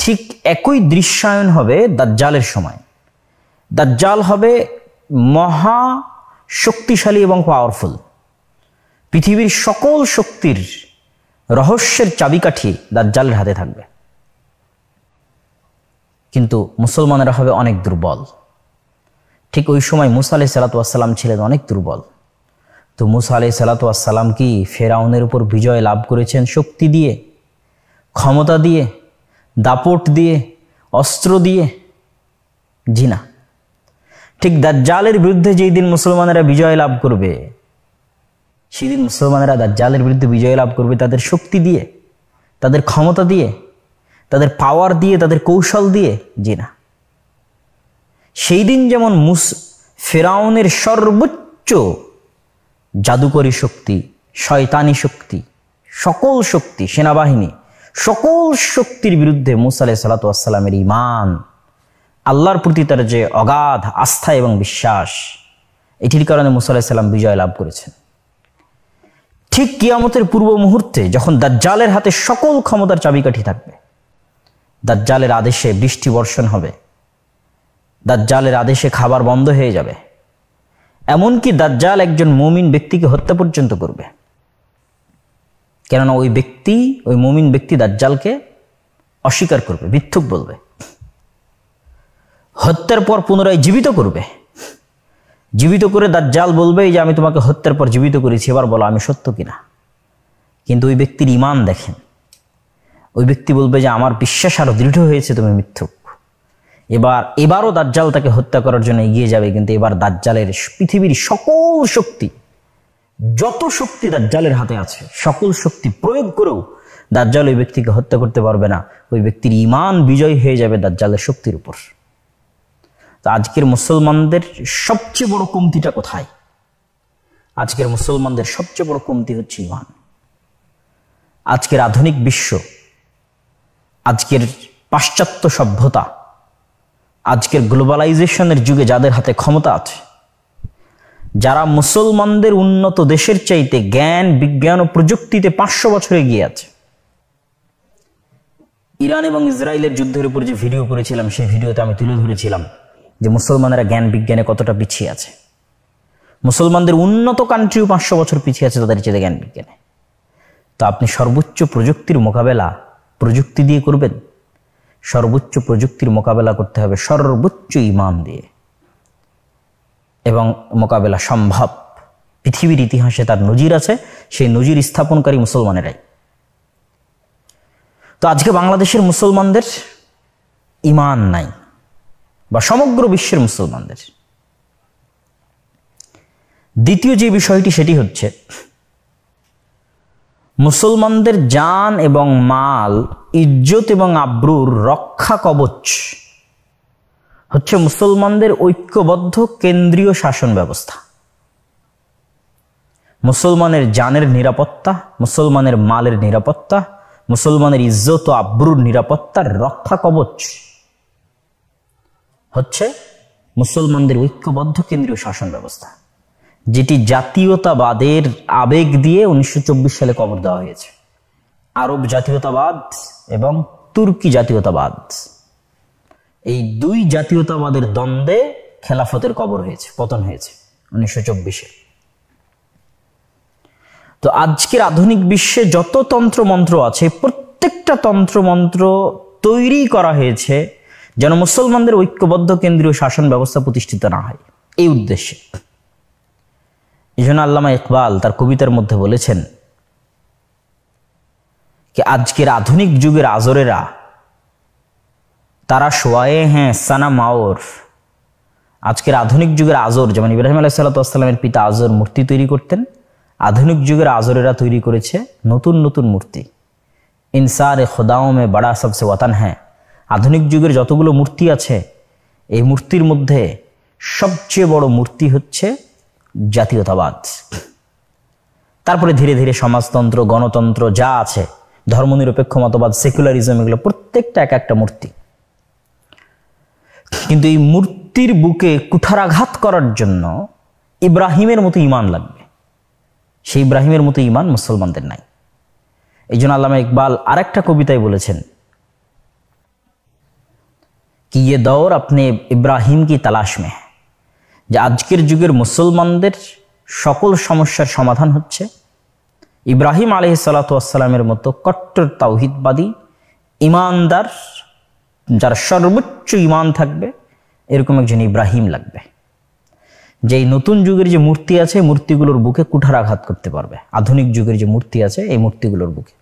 ঠিক একই দৃশ্যায়ন হবে দাজ্জালের সময়। দাজ্জাল হবে মহা শক্তিশালী এবং পাওয়ারফুল। পৃথিবীর সকল শক্তির রহস্যের চাবিকাঠি দাজ্জালের হাতে থাকবে, কিন্তু মুসলমানেরা হবে অনেক দুর্বল। ঠিক ওই সময় মুসা আলাইহিস সালাতু ওয়াস সালাম ছিলেন অনেক দুর্বল। তো মুসা আলাইহিস সালাতু ওয়াস সালাম কি ফেরাউনের উপর বিজয় লাভ করেছেন শক্তি দিয়ে, ক্ষমতা দিয়ে, দাপট দিয়ে, অস্ত্র দিয়ে? জি না। ঠিক দাজ্জালের বিরুদ্ধে যেই দিন মুসলমানেরা বিজয় লাভ করবে, সেই দিন মুসলমানেরা দাজ্জালের বিরুদ্ধে বিজয় লাভ করবে তাদের শক্তি দিয়ে, তাদের ক্ষমতা দিয়ে, তাদের পাওয়ার দিয়ে, তাদের কৌশল দিয়ে? জি না। সেই দিন যেমন ফেরাউনের সর্বোচ্চ জাদুকরী শক্তি, শয়তানি শক্তি, সকল শক্তি, সেনাবাহিনী, সকল শক্তির বিরুদ্ধে মুসা আলাইহিস সালাতু ওয়াস সালামের ঈমান, আল্লাহর প্রতি তার যে অগাধ আস্থা এবং বিশ্বাস, এটির কারণে মুসা আলাইহিস সালাম বিজয় লাভ করেছেন। ঠিক কিয়ামতের পূর্ব মুহূর্তে যখন দাজ্জালের হাতে সকল ক্ষমতার চাবিকাঠি থাকবে, দাজ্জালের আদেশে বৃষ্টি বর্ষণ হবে, দাজ্জালের আদেশে খাবার বন্ধ হয়ে যাবে, এমনকি দাজ্জাল একজন মুমিন ব্যক্তিকে হত্যা পর্যন্ত করবে। কেননা ওই মুমিন ব্যক্তি দাজ্জালকে অস্বীকার করবে, মিথ্যুক বলবে। হত্যার পর পুনরায় জীবিত করবে, জীবিত করে দাজ্জাল বলবে যে আমি তোমাকে হত্যার পর জীবিত করেছি, এবার বলো আমি সত্য কিনা। কিন্তু ওই ব্যক্তির ঈমান দেখেন, ওই ব্যক্তি বলবে যে আমার বিশ্বাস আরো দৃঢ় হয়েছে, তুমি মিথ্যুক। এবারও দাজ্জাল তাকে হত্যা করার জন্য এগিয়ে যাবে, কিন্তু এবার দাজ্জালের পৃথিবীর সকল শক্তি, যত শক্তি দাজ্জালের হাতে আছে, সকল শক্তি প্রয়োগ করেও দাজ্জাল ওই ব্যক্তিকে হত্যা করতে পারবে না। ওই ব্যক্তির ঈমান বিজয় হয়ে যাবে দাজ্জালের শক্তির উপর। তো আজকের মুসলমানদের সবচেয়ে বড় কমতিটা কোথায়? আজকের মুসলমানদের সবচেয়ে বড় কমতি হচ্ছে ঈমান। আজকের আধুনিক বিশ্ব, আজকের পাশ্চাত্য সভ্যতা, আজকের গ্লোবালাইজেশনের যুগে যাদের হাতে ক্ষমতা আছে, যারা মুসলমানদের উন্নত দেশের চাইতে জ্ঞান, বিজ্ঞান ও প্রযুক্তিতে 500 বছর এগিয়ে আছে। ইরান এবং ইসরায়েলের যুদ্ধের উপর যে ভিডিও করেছিলাম, সেই ভিডিওতে আমি তুলে ধরেছিলাম যে মুসলমানেরা জ্ঞান বিজ্ঞানে কতটা পিছিয়ে আছে। মুসলমানদের উন্নত কান্ট্রিও 500 বছর পিছিয়ে আছে তাদের চেয়ে জ্ঞান বিজ্ঞানে। তো আপনি সর্বোচ্চ প্রযুক্তির মোকাবেলা প্রযুক্তি দিয়ে করবেন? সর্বোচ্চ প্রযুক্তির মোকাবেলা করতে হবে সর্বোচ্চ ঈমান দিয়ে, এবং মোকাবেলা সম্ভব। পৃথিবীর ইতিহাসে তার নজির আছে, সেই নজির স্থাপনকারী মুসলমানেরাই। তো আজকে বাংলাদেশের মুসলমানদের ঈমান নাই, বা সমগ্র বিশ্বের মুসলমানদের। দ্বিতীয় যে বিষয়টি, সেটি হচ্ছে মুসলমানদের জান এবং মাল, ইজ্জত এবং আব্রুর রক্ষা কবচ হচ্ছে মুসলমানদের ঐক্যবদ্ধ কেন্দ্রীয় শাসন ব্যবস্থা। মুসলমানের জানের নিরাপত্তা, মুসলমানের মালের নিরাপত্তা, মুসলমানের ইজ্জত ও আব্রুর নিরাপত্তার রক্ষা কবচ হচ্ছে মুসলমানদের ঐক্যবদ্ধ কেন্দ্রীয় শাসন ব্যবস্থা, যেটি জাতীয়তাবাদের আবেগ দিয়ে 1924 সালে কবর দেওয়া হয়েছে। আরব জাতীয়তাবাদ এবং তুর্কি জাতীয়তাবাদ, এই দুই জাতীয়তাবাদের দ্বন্দ্বে খেলাফতের কবর হয়েছে, পতন হয়েছে 1924-এ। তো আজকের আধুনিক বিশ্বে যত তন্ত্রমন্ত্র আছে, প্রত্যেকটা তন্ত্রমন্ত্র তৈরি করা হয়েছে যেন মুসলমানদের ঐক্যবদ্ধ কেন্দ্রীয় শাসন ব্যবস্থা প্রতিষ্ঠিত না হয়, এই উদ্দেশ্যে। এই জন্য আল্লামা ইকবাল তার কবিতার মধ্যে বলেছেন कि আজকের আধুনিক যুগের আজরেরা তারা শোয়ে হ্যাঁ সানাম और আজকের আধুনিক যুগের আজর, যেমন ইব্রাহিম আলাইহিস সালাতু ওয়াস সালামের পিতা আজর মূর্তি তৈরি করতেন, আধুনিক যুগের আজরেরা তৈরি করেছে নতুন নতুন মূর্তি। ইনসারে খুদাও মে বড়া সবসে ওয়াতান হ্যাঁ, আধুনিক যুগের যতগুলো মূর্তি আছে, এই মূর্তির মধ্যে সবচেয়ে বড় মূর্তি হচ্ছে জাতীয়তাবাদ। তারপরে ধীরে ধীরে সমাজতন্ত্র, গণতন্ত্র যা আছে, ধর্মনিরপেক্ষ মতবাদ, সেকুলারিজম, এগুলো প্রত্যেকটা এক একটা মূর্তি। কিন্তু এই মূর্তির বুকে কুঠারাঘাত করার জন্য ইব্রাহিমের মতো ঈমান লাগবে। সেই ইব্রাহিমের মতো ঈমান মুসলমানদের নাই। এই জন্য আল্লামা ইকবাল আরেকটা কবিতায় বলেছেন कि ये दौर अपने इब्राहिम की तलाश में है, যে আজকের যুগের মুসলমানদের সকল সমস্যার সমাধান হচ্ছে ইব্রাহিম আলাইহিস সালাতু ওয়াস সালামের মতো কট্টর তাওহীদবাদী ঈমানদার, যার সর্বোচ্চ ঈমান থাকবে, এরকম একজন ইব্রাহিম লাগবে, যে এই নতুন যুগের যে মূর্তি আছে মূর্তিগুলোর বুকে কুঠারাঘাত করতে পারবে। আধুনিক যুগের যে মূর্তি আছে এই মূর্তিগুলোর বুকে।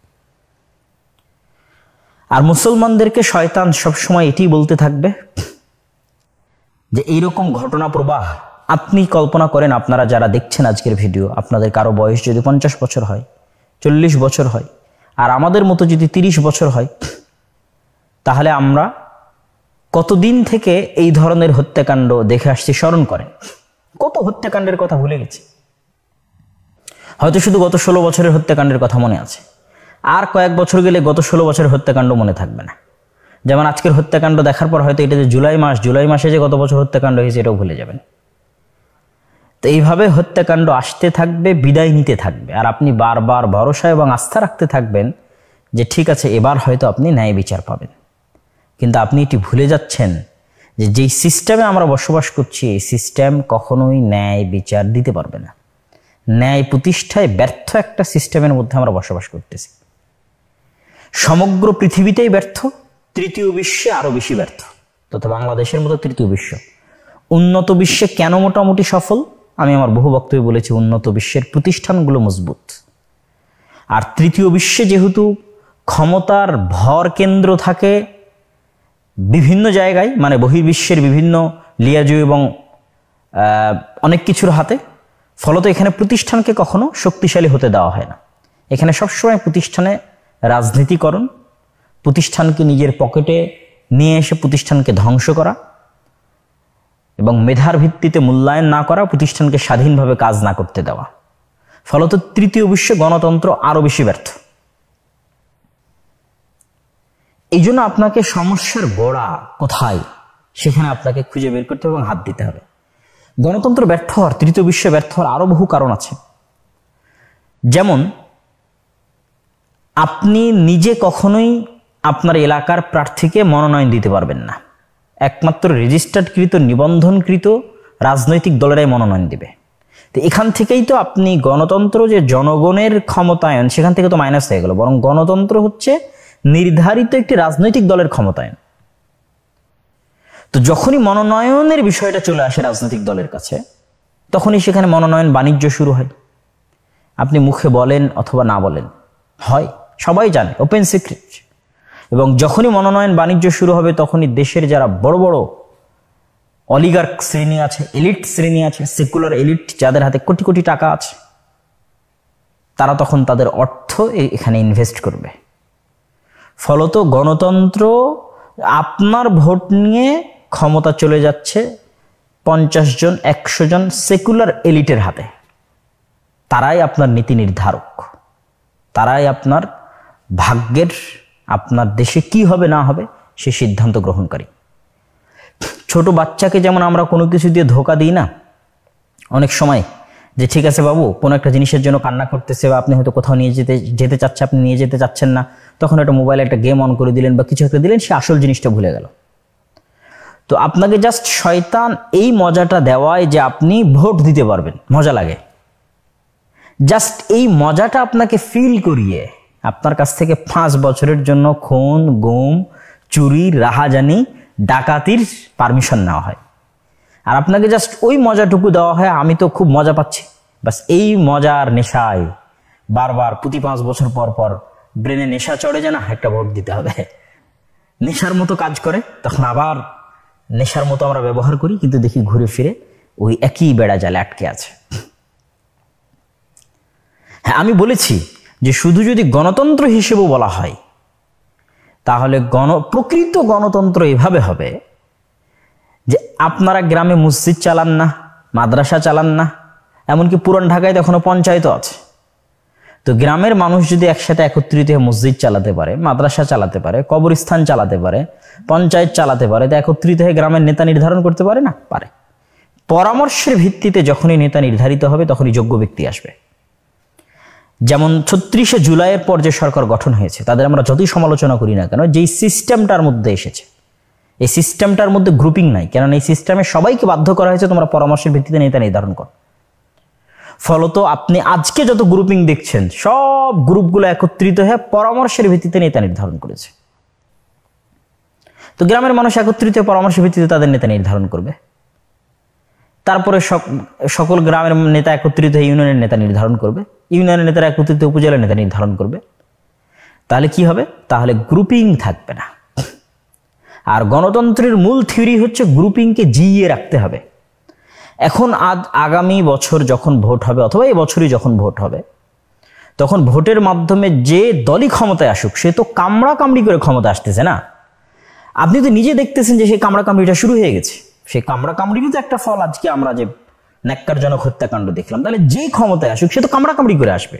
আর মুসলমানদেরকে শয়তান সবসময় এটাই বলতে থাকবে যে এইরকম ঘটনা প্রবাহ আপনি কল্পনা করেন, আপনারা যারা দেখছেন আজকের ভিডিও, আপনাদের কারো বয়স যদি 50 বছর হয়, 40 বছর হয়, আর আমাদের মতো যদি 30 বছর হয়, তাহলে আমরা কতদিন থেকে এই ধরনের হত্যাকাণ্ড দেখে আসছি স্মরণ করেন। কত হত্যাকাণ্ডের কথা ভুলে গেছি, হয়তো শুধু গত 16 বছরের হত্যাকাণ্ডের কথা মনে আছে, আর কয়েক বছর গেলে গত 16 বছরের হত্যাকাণ্ড মনে থাকবে না। যেমন আজকের হত্যাকাণ্ড দেখার পর হয়তো এটা যে জুলাই মাসে যে গত বছর হত্যাকাণ্ড হয়েছে এটাও ভুলে যাবেন। তো এইভাবে হত্যাকাণ্ড আসতে থাকবে, বিদায় নিতে থাকবে, আর আপনি বারবার ভরসা এবং আস্থা রাখতে থাকবেন যে ঠিক আছে এবার হয়তো আপনি ন্যায় বিচার পাবেন। কিন্তু আপনি এটি ভুলে যাচ্ছেন যে যেই সিস্টেমে আমরা বসবাস করছি এই সিস্টেম কখনোই ন্যায় বিচার দিতে পারবে না। ন্যায় প্রতিষ্ঠায় ব্যর্থ একটা সিস্টেমের মধ্যে আমরা বসবাস করতেছি। সমগ্র পৃথিবীতেই ব্যর্থ, তৃতীয় বিশ্বে আরো বেশি ব্যর্থ, তথা বাংলাদেশের মতো তৃতীয় বিশ্ব। উন্নত বিশ্বে কেন মোটামুটি সফল? আমি আমার বহু বক্তব্যে বলেছি, উন্নত বিশ্বের প্রতিষ্ঠানগুলো মজবুত, আর তৃতীয় বিশ্বে যেহেতু ক্ষমতার ভর কেন্দ্র থাকে বিভিন্ন জায়গায়, মানে বহির্বিশ্বের বিভিন্ন লিয়াজু এবং অনেক কিছুর হাতে, ফলত এখানে প্রতিষ্ঠানকে কখনো শক্তিশালী হতে দেওয়া হয় না। এখানে সবসময় প্রতিষ্ঠানে রাজনীতিকরণ, প্রতিষ্ঠানকে নিজের পকেটে নিয়ে এসে প্রতিষ্ঠানকে ধ্বংস করা এবং মেধার ভিত্তিতে মূল্যায়ন না করা, প্রতিষ্ঠানকে স্বাধীনভাবে কাজ না করতে দেওয়া, ফলত তৃতীয় বিশ্বে গণতন্ত্র আরো বেশি ব্যর্থ। এই জন্য আপনাকে সমস্যার গোড়া কোথায় সেখানে আপনাকে খুঁজে বের করতে হবে এবং হাত দিতে হবে। গণতন্ত্র ব্যর্থ হওয়ার, তৃতীয় বিশ্বে ব্যর্থ হওয়ার আরো বহু কারণ আছে। যেমন আপনি নিজে কখনোই আপনার এলাকার প্রার্থীকে মনোনয়ন দিতে পারবেন না, একমাত্র রেজিস্টার্ডকৃত নিবন্ধনকৃত রাজনৈতিক দলেরাই মনোনয়ন দিবে। তো এখান থেকেই তো আপনি গণতন্ত্র যে জনগণের ক্ষমতায়ন, সেখান থেকে তো মাইনাস হয়ে গেল, বরং গণতন্ত্র হচ্ছে নির্ধারিত একটি রাজনৈতিক দলের ক্ষমতায়ন। তো যখনই মনোনয়নের বিষয়টা চলে আসে রাজনৈতিক দলের কাছে, তখনই সেখানে মনোনয়ন বাণিজ্য শুরু হয়। আপনি মুখে বলেন অথবা না বলেন, হয়, সবাই জানে, ওপেন সিক্রেট। এবং যখনই মনোনয়ন বাণিজ্য শুরু হবে তখনই দেশের যারা বড় বড় অলিগার্ক শ্রেণী আছে, এলিট শ্রেণী আছে, সেকুলার এলিট, যাদের হাতে কোটি কোটি টাকা আছে, তারা তখন তাদের অর্থ এখানে ইনভেস্ট করবে। ফলত গণতন্ত্র, আপনার ভোট নিয়ে ক্ষমতা চলে যাচ্ছে 50 জন 100 জন সেকুলার এলিটের হাতে। তারাই আপনার নীতি নির্ধারক, তারাই আপনার ভাগ্যের, আপনার দেশে কি হবে না হবে সে সিদ্ধান্ত গ্রহণকারী। ছোট বাচ্চাকে যেমন আমরা কোনো কিছু দিয়ে ধোকা দিই না অনেক সময়, যে ঠিক আছে বাবু কোনো একটা জিনিসের জন্য কান্না করতেছে, বা আপনি হয়তো কোথাও নিয়ে যেতে চাচ্ছে, আপনি নিয়ে যেতে চাচ্ছেন না, তখন একটা মোবাইলে একটা গেম অন করে দিলেন বা কিছু একটা দিলেন, সে আসল জিনিসটা ভুলে গেল। তো আপনাকে জাস্ট শয়তান এই মজাটা দেওয়ায় যে আপনি ভোট দিতে পারবেন, মজা লাগে, জাস্ট এই মজাটা আপনাকে ফিল করিয়ে আপনার কাছ থেকে 5 বছরের জন্য খুন, গুম, চুরি, রাহাজানি, ডাকাতির পারমিশন নেওয়া হয়। আর আপনাকে জাস্ট ওই মজাটুকু দেওয়া হয়, আমি তো খুব মজা পাচ্ছি, বাস এই মজার নেশায় বারবার প্রতি 5 বছর পর পর ব্রেনে নেশা চড়ে যায়, না একটা ভোট দিতে হবে, নেশার মতো কাজ করে। তখন আবার নেশার মতো আমরা ব্যবহার করি, কিন্তু দেখি ঘুরে ফিরে ওই একই বেড়া জালে আটকে আছে। হ্যাঁ, আমি বলেছি যে শুধু যদি গণতন্ত্র হিসেবে বলা হয় তাহলে প্রকৃত গণতন্ত্র এভাবে হবে যে আপনারা গ্রামে মসজিদ চালান না, মাদ্রাসা চালান না, এমনকি পুরান ঢাকায় এখনো পঞ্চায়েতও আছে। তো গ্রামের মানুষ যদি একসাথে একত্রিত হয়ে মসজিদ চালাতে পারে, মাদ্রাসা চালাতে পারে, কবরস্থান চালাতে পারে, পঞ্চায়েত চালাতে পারে, তো একত্রিত হয়ে গ্রামের নেতা নির্ধারণ করতে পারে না? পারে। পরামর্শের ভিত্তিতে যখনই নেতা নির্ধারিত হবে তখনই যোগ্য ব্যক্তি আসবে। যেমন 36শে জুলাইয়ের পর যে সরকার গঠন হয়েছে, তাদের আমরা যতই সমালোচনা করি না কেন, যেই সিস্টেমটার মধ্যে এসেছে এই সিস্টেমটার মধ্যে গ্রুপিং নাই, কেননা এই সিস্টেমে সবাইকে বাধ্য করা হয়েছে তোমরা পরামর্শের ভিত্তিতে নেতা নির্ধারণ করো। ফলত আপনি আজকে যত গ্রুপিং দেখছেন সব গ্রুপগুলো একত্রিত হয়ে পরামর্শের ভিত্তিতে নেতা নির্ধারণ করেছে। তো গ্রামের মানুষ একত্রিত পরামর্শের ভিত্তিতে তাদের নেতা নির্ধারণ করবে, তারপরে সকল গ্রামের নেতা একত্রিত হয়ে ইউনিয়নের নেতা নির্ধারণ করবে, ইউনিয়নের নেতারা একত্রিত উপজেলার নেতা নির্ধারণ করবে। তাহলে কি হবে? তাহলে গ্রুপিং থাকবে না। আর গণতন্ত্রের মূল থিওরি হচ্ছে গ্রুপিংকে জিইয়ে রাখতে হবে। এখন আগামী বছর যখন ভোট হবে অথবা এই বছরই যখন ভোট হবে, তখন ভোটের মাধ্যমে যে দলই ক্ষমতায় আসুক সে তো কামড়া কামড়ি করে ক্ষমতা আসতেছে না। আপনি তো নিজে দেখতেছেন যে সেই কামড়া কামড়িটা শুরু হয়ে গেছে। সেই কামড়া কামড়িরই তো একটা ফল আজকে আমরা যে ন্যাক্কারজনক হত্যাকাণ্ড দেখলাম। তাহলে যেই ক্ষমতায় আসুক সে তো কামড়া কামড়ি করে আসবে।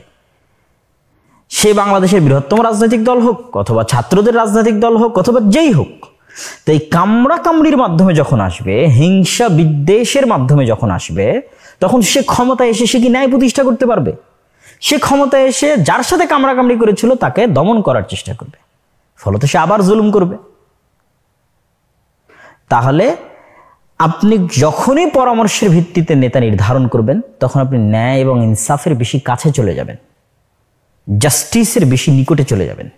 সে বাংলাদেশের বৃহত্তম রাজনৈতিক দল হোক অথবা ছাত্রদের রাজনৈতিক দল হোক অথবা যেই হোক, তো এই কামড়া কামড়ির মাধ্যমে যখন আসবে, হিংসা বিদ্বেষের মাধ্যমে যখন আসবে, তখন সে ক্ষমতায় এসে সে কি ন্যায় প্রতিষ্ঠা করতে পারবে? সে ক্ষমতায় এসে যার সাথে কামড়া কামড়ি করেছিল তাকে দমন করার চেষ্টা করবে, ফলত সে আবার জুলুম করবে। তাহলে আপনি যখনই পরামর্শের ভিত্তিতে নেতা নির্ধারণ করবেন তখন আপনি ন্যায় এবং ইনসাফের বেশি কাছে চলে যাবেন, জাস্টিসের বেশি নিকটে চলে যাবেন।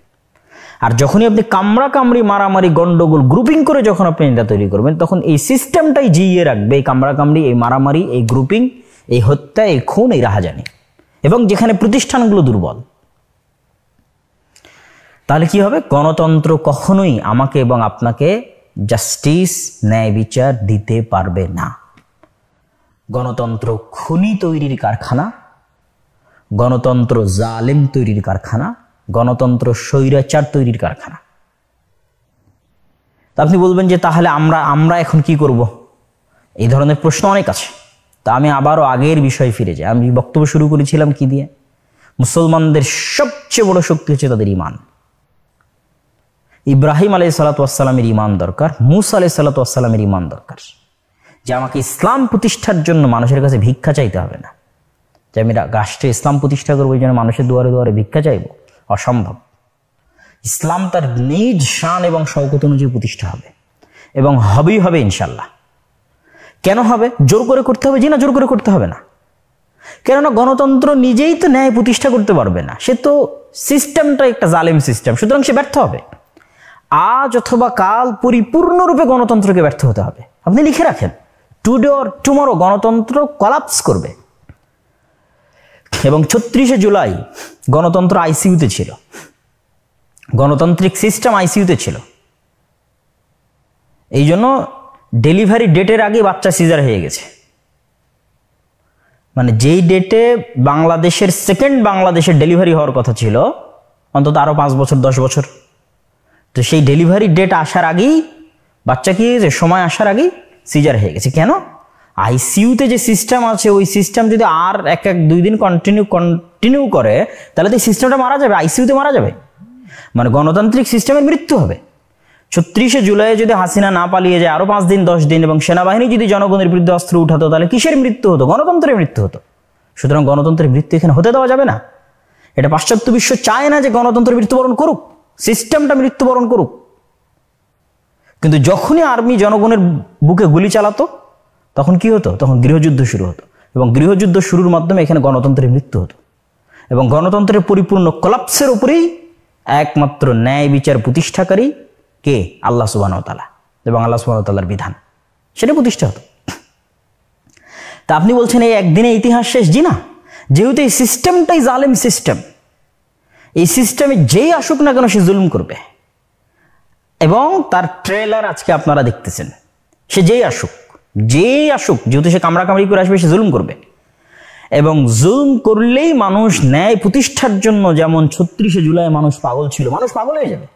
আর যখনই আপনি কামড়া কামড়ি মারামারি গন্ডগোল গ্রুপিং করে যখন আপনি নেতা তৈরি করবেন, তখন এই সিস্টেমটাই জিইয়ে রাখবে এই কামড়া কামড়ি, এই মারামারি, এই গ্রুপিং, এই হত্যা, এই খুন, এই রাহাজানি, এবং যেখানে প্রতিষ্ঠানগুলো দুর্বল। তাহলে কি হবে? গণতন্ত্র কখনোই আমাকে এবং আপনাকে জাস্টিস, ন্যায় বিচার দিতে পারবে না। গণতন্ত্র খুনি তৈরির কারখানা, গণতন্ত্র জালেম তৈরির কারখানা, গণতন্ত্র স্বৈরাচার তৈরির কারখানা। আপনি বলবেন যে তাহলে আমরা এখন কি করব? এই ধরনের প্রশ্ন অনেক আছে। তা আমি আবারও আগের বিষয়ে ফিরে যাই। আমি বক্তব্য শুরু করেছিলাম কি দিয়ে? মুসলমানদের সবচেয়ে বড় শক্তি হচ্ছে তাদের ঈমান। ইব্রাহিম আলাইহিসসালাতু ওয়াসসালামের ঈমান দরকার, মূসা আলাইহিসসালাতু ওয়াসসালামের ঈমান দরকার, যে আমাকে ইসলাম প্রতিষ্ঠার জন্য মানুষের কাছে ভিক্ষা চাইতে হবে না, যে আমি রাষ্ট্রে ইসলাম প্রতিষ্ঠা করবো এই জন্য মানুষের দুয়ারে দুয়ারে ভিক্ষা চাইব, অসম্ভব। ইসলাম তার নিজ শান এবং শওকত অনুযায়ী প্রতিষ্ঠা হবে, এবং হবেই হবে ইনশাল্লাহ। কেন হবে? জোর করে করতে হবে? জি না, জোর করে করতে হবে না। কেননা গণতন্ত্র নিজেই তো ন্যায় প্রতিষ্ঠা করতে পারবে না, সে তো সিস্টেমটা একটা জালেম সিস্টেম, সুতরাং সে ব্যর্থ হবে। আজ অথবা কাল পরিপূর্ণরূপে গণতন্ত্রকে ব্যর্থ হতে হবে। আপনি লিখে রাখেন, টুডে অর টুমরো গণতন্ত্র কলাপস করবে। এবং ৩৬শে জুলাই গণতন্ত্র আইসিইউতে ছিল, গণতান্ত্রিক সিস্টেম আইসিইউতে ছিল। এই জন্য ডেলিভারি ডেটের আগে বাচ্চা সিজার হয়ে গেছে। মানে যেই ডেটে বাংলাদেশের ডেলিভারি হওয়ার কথা ছিল অন্তত আরো 5 বছর 10 বছর, তো সেই ডেলিভারি ডেট আসার আগেই বাচ্চা কি হয়েছে? সময় আসার আগেই সিজার হয়ে গেছে। কেন? আইসিইউতে যে সিস্টেম আছে ওই সিস্টেম যদি আর 1-2 দিন কন্টিনিউ করে তাহলে তো এই সিস্টেমটা মারা যাবে, আইসিইউতে মারা যাবে। মানে গণতান্ত্রিক সিস্টেমের মৃত্যু হবে। ৩৬শে জুলাই যদি হাসিনা না পালিয়ে যায় আরো 5 দিন 10 দিন, এবং সেনাবাহিনী যদি জনগণের বিরুদ্ধে অস্ত্র উঠাতো, তাহলে কিসের মৃত্যু হতো? গণতন্ত্রের মৃত্যু হতো। সুতরাং গণতন্ত্রের মৃত্যু এখানে হতে দেওয়া যাবে না। এটা পাশ্চাত্য বিশ্ব চায় না যে গণতন্ত্র মৃত্যুবরণ করুক, সিস্টেমটা মৃত্যুবরণ করুক। কিন্তু যখনই আর্মি জনগণের বুকে গুলি চালাতো তখন কি হতো? তখন গৃহযুদ্ধ শুরু হতো, এবং গৃহযুদ্ধ শুরুর মাধ্যমে এখানে গণতন্ত্রের মৃত্যু হতো। এবং গণতন্ত্রের পরিপূর্ণ কোলাপসের উপরেই একমাত্র ন্যায় বিচার প্রতিষ্ঠাকারী কে? আল্লাহ সুবহানাহু ওয়া তাআলা, এবং আল্লাহ সুবহানাহু ওয়া তাআলার বিধান, সেটা প্রতিষ্ঠা হতো। তা আপনি বলছেন এই একদিনে ইতিহাস শেষ? জি না, যেহেতু এই সিস্টেমটাই জালেম সিস্টেম, এই সিস্টেমে যেই আসুক না কেন সে জুলুম করবে, এবং তার ট্রেলার আজকে আপনারা দেখতেছেন। সে যেই আসুক, যেহেতু সে কামড়া কামড়ি করে আসবে, সে জুলুম করবে। এবং জুলুম করলেই মানুষ ন্যায় প্রতিষ্ঠার জন্য, যেমন ৩৬শে জুলাই মানুষ পাগল ছিল, মানুষ পাগল হয়ে যাবে।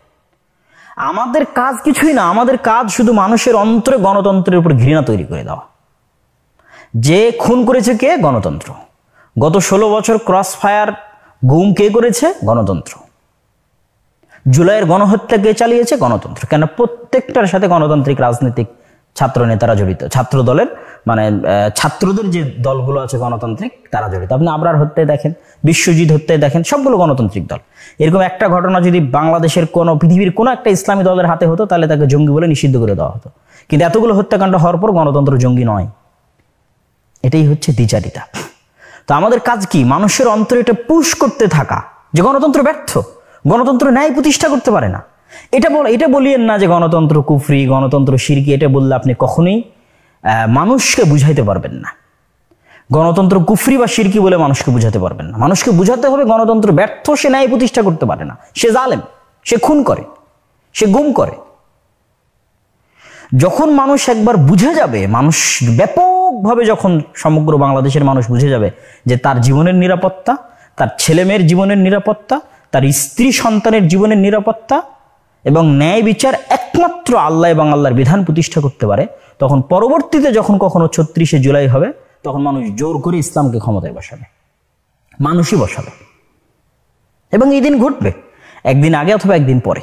আমাদের কাজ কিছুই না, আমাদের কাজ শুধু মানুষের অন্তরে গণতন্ত্রের উপর ঘৃণা তৈরি করে দেওয়া। যে খুন করেছে কে? গণতন্ত্র। গত 16 বছর ক্রস ফায়ার গুম কে করেছে? গণতন্ত্র। জুলাইয়ের গণহত্যা কে চালিয়েছে? গণতন্ত্র। কেন? প্রত্যেকটার সাথে গণতান্ত্রিক রাজনৈতিক ছাত্র নেতারা জড়িত, ছাত্র দলের মানে ছাত্রদের যে দলগুলো আছে গণতান্ত্রিক তারা জড়িত। আপনি আবরার হত্যায় দেখেন, বিশ্বজিৎ হত্যায় দেখেন, সবগুলো গণতান্ত্রিক দল। এরকম একটা ঘটনা যদি বাংলাদেশের কোনো পৃথিবীর কোনো একটা ইসলামী দলের হাতে হতো তাহলে তাকে জঙ্গি বলে নিষিদ্ধ করে দেওয়া হতো। কিন্তু এতগুলো হত্যাকাণ্ড হওয়ার পর গণতন্ত্র জঙ্গি নয়, এটাই হচ্ছে দ্বিচারিতা। তো আমাদের কাজ কি? মানুষের অন্তরে এটা পুশ করতে থাকা যে গণতন্ত্র ব্যর্থ, গণতন্ত্র ন্যায় প্রতিষ্ঠা করতে পারে না। এটা বলিয়েন না যে গণতন্ত্র কুফরি, গণতন্ত্র শিরকি। এটা বললে আপনি কখনোই মানুষকে বুঝাইতে পারবেন না। গণতন্ত্র কুফরি বা শিরকি বলে মানুষকে বুঝাতে পারবেন না। মানুষকে বুঝাতে হবে গণতন্ত্র ব্যর্থ, সে ন্যায় প্রতিষ্ঠা করতে পারে না, সে জালেম, সে খুন করে, সে গুম করে। যখন মানুষ একবার বুঝে যাবে, মানুষ ব্যাপকভাবে যখন সমগ্র বাংলাদেশের মানুষ বুঝে যাবে যে তার জীবনের নিরাপত্তা, তার ছেলেমেয়ের জীবনের নিরাপত্তা, তার স্ত্রী সন্তানের জীবনের নিরাপত্তা এবং ন্যায় বিচার একমাত্র আল্লাহ এবং আল্লাহর বিধান প্রতিষ্ঠা করতে পারে, তখন পরবর্তীতে যখন কখনো ৩৬শে জুলাই হবে তখন মানুষ জোর করে ইসলামকে ক্ষমতায় বসাবে, মানুষই বসাবে। এবং এই দিন ঘটবে একদিন আগে অথবা একদিন পরে।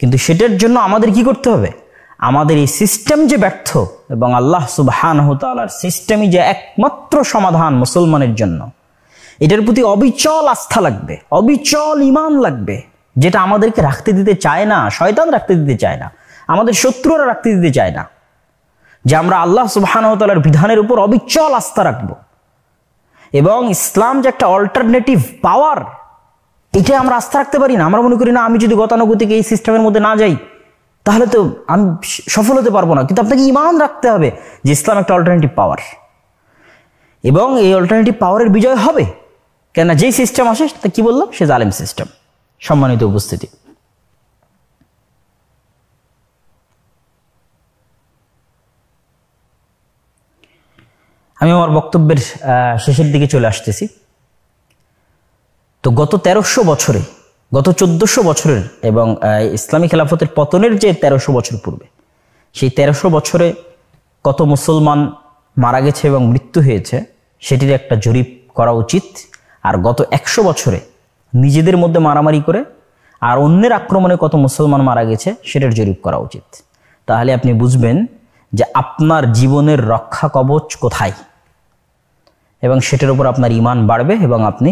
কিন্তু সেটার জন্য আমাদের কি করতে হবে? আমাদের এই সিস্টেম যে ব্যর্থ এবং আল্লাহ সুবহানাহু ওয়া তাআলার সিস্টেমই যে একমাত্র সমাধান মুসলমানের জন্য, এটার প্রতি অবিচল আস্থা লাগবে, অবিচল ঈমান লাগবে, যেটা আমাদেরকে রাখতে দিতে চায় না, শয়তান রাখতে দিতে চায় না, আমাদের শত্রুরা রাখতে দিতে চায় না, যে আমরা আল্লাহ সুবহানাহু ওয়া তাআলার বিধানের উপর অবিচল আস্থা রাখব। এবং ইসলাম যে একটা অল্টারনেটিভ পাওয়ার, এটা আমরা আস্থা রাখতে পারি না। আমরা মনে করি না, আমি যদি গতানুগতিক এই সিস্টেমের মধ্যে না যাই তাহলে তো আমি সফল হতে পারবো না। কিন্তু আপনাকে ঈমান রাখতে হবে যে ইসলাম একটা অল্টারনেটিভ পাওয়ার, এবং এই অল্টারনেটিভ পাওয়ারের বিজয় হবে। কেন? যেই সিস্টেম আসে তা কি বললাম, সে জালেম সিস্টেম। সম্মানিত উপস্থিতি, আমি আমার বক্তব্যের শেষের দিকে চলে আসতেছি। তো গত ১৩০০ বছরে, গত ১৪০০ বছরের এবং ইসলামী খেলাফতের পতনের যে ১৩০০ বছর পূর্বে, সেই ১৩০০ বছরে কত মুসলমান মারা গেছে এবং মৃত্যু হয়েছে সেটির একটা জরিপ করা উচিত। আর গত ১০০ বছরে নিজেদের মধ্যে মারামারি করে আর অন্যের আক্রমণে কত মুসলমান মারা গেছে সেটার জরিপ করা উচিত। তাহলে আপনি বুঝবেন যে আপনার জীবনের রক্ষা কবচ কোথায়, এবং সেটার উপর আপনার ঈমান বাড়বে এবং আপনি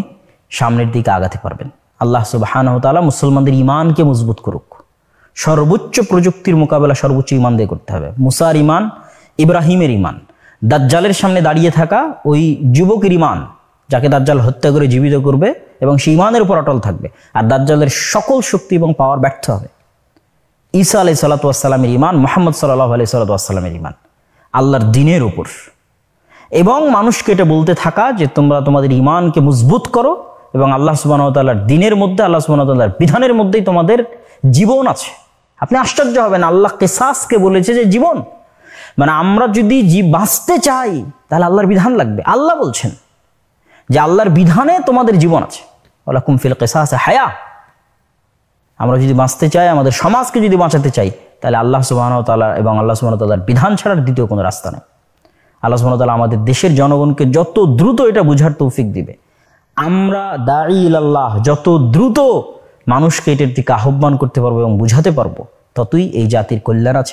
সামনের দিকে আগাতে পারবেন। আল্লাহ সুবহানাহু ওয়া তাআলা মুসলমানদের ঈমানকে মজবুত করুক। সর্বোচ্চ প্রযুক্তির মোকাবেলা সর্বোচ্চ ঈমান দিয়ে করতে হবে। মুসার ঈমান, ইব্রাহিমের ঈমান, দাজ্জালের সামনে দাঁড়িয়ে থাকা ওই যুবকের ঈমান, যাকে দাজ্জাল হত্যা করে জীবিত করবে এবং সেই ঈমানের উপর অটল থাকবে, আর দাজ্জালের সকল শক্তি এবং পাওয়ার ব্যর্থ হবে। ঈসা আলাইহিস সালাতু ওয়াস সালামের ঈমান, মুহাম্মদ সাল্লাল্লাহু আলাইহি ওয়াস সালামের ঈমান আল্লাহর দ্বীনের উপর, এবং মানুষকে এটা বলতে থাকা যে তোমরা তোমাদের ঈমানকে মজবুত করো এবং আল্লাহ সুবহানাহু ওয়া তাআলার দ্বীনের মধ্যে, আল্লাহ সুবহানাহু ওয়া তাআলার বিধানের মধ্যেই তোমাদের জীবন আছে। আপনি আশ্চর্য হবেন, আল্লাহ কিসাসকে বলেছে যে জীবন, মানে আমরা যদি বাঁচতে চাই তাহলে আল্লাহর বিধান লাগবে। আল্লাহ বলছেন যে আল্লাহর বিধানে তোমাদের জীবন আছে, ওয়ালাকুম ফিল কিসাসি হায়া। আমরা যদি বাঁচতে চাই, আমাদের সমাজকে যদি বাঁচাতে চাই, তাহলে আল্লাহ সুবহানাহু ওয়া তাআলা এবং আল্লাহ সুবহানাহু ওয়া তাআলার বিধান ছাড়ার দ্বিতীয় কোনো রাস্তা নেই। আল্লাহ সুবহানাহু ওয়া তাআলা আমাদের দেশের জনগণকে যত দ্রুত এটা বুঝার তৌফিক দিবে, আমরা দাঈ ইলাল্লাহ যত দ্রুত মানুষকে এটার দিকে আহ্বান করতে পারবো এবং বুঝাতে পারবো, ততই এই জাতির কল্যাণ আছে।